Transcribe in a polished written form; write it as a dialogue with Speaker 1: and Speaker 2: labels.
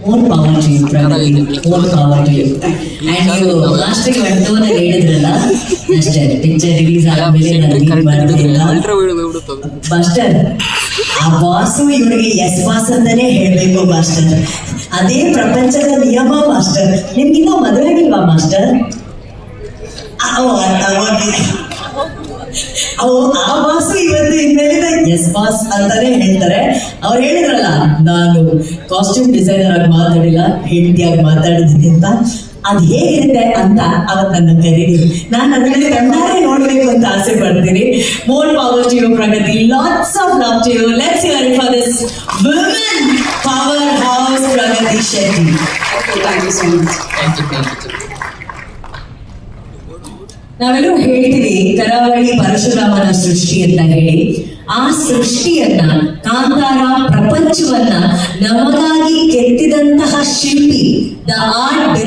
Speaker 1: More power to you, Pragati. More power to you. And you last week when ಹೇಳಿದ್ರಲ್ಲ ಅಷ್ಟೇ picture release ಆದ್ಮೇಲೆ ನಾನು ಮಾಡ್ತಿಲ್ಲ master ಆ ಬಾಸು ಇವರಿಗೆ ಎಸ್ ಬಾಸ್ ಅಂತಾನೆ ಹೇಳ್ಬೇಕು ಮಾಸ್ಟರ್. ಅದೇ ಪ್ರಪಂಚದ ನಿಯಮ ಮಾಸ್ಟರ್. ನಿಮ್ಗಿನ್ನೂ ಮದುವೆ ಆಗಿಲ್ವಾ ಮಾಸ್ಟರ್? ಆ ಬಾಸು ಇವತ್ತು ಇನ್ಮೇಲಿಂದ ಎಸ್ ಬಾಸ್ ಅಂತಾನೆ ಹೇಳ್ತಾರೆ. ಅವ್ರು ಹೇಳಿದ್ರಲ್ಲ ನಾನು ಕಾಸ್ಟ್ಯೂಮ್ ಡಿಸೈನರ್ ಆಗಿ ಮಾತಾಡಿಲ್ಲ, ಹೆಂಡತಿಯಾಗಿ ಮಾತಾಡಿದ್ದೀನಿ ಅಂತ. ಅದ್ ಹೇಗಿರುತ್ತೆ ಅಂತ ಅವತ್ತು ನನ್ನ ಕರೀರಿ. ನಾನು ಅದರಲ್ಲಿ ಕಣ್ಣಾರೆ ನೋಡ್ಬೇಕು ಅಂತ ಆಸೆ ಪಡ್ತೀನಿ. More power to you Pragati. Lots of love to you. Let's hear it for this women power house Pragati Shetty.
Speaker 2: Thank you so much.
Speaker 1: ನಾವೆಲ್ಲರೂ ಹೇಳ್ತೀವಿ ಕರಾವಳಿ ಪರಶುರಾಮನ ಸೃಷ್ಟಿ ಅಂತ ಹೇಳಿ. ಆ ಸೃಷ್ಟಿಯನ್ನ, ಕಾಂತಾರ ಪ್ರಪಂಚವನ್ನ ನಮಗಾಗಿ ಕೆತ್ತಿದಂತಹ ಶಿಲ್ಪಿ, ದ ಆರ್ಟ್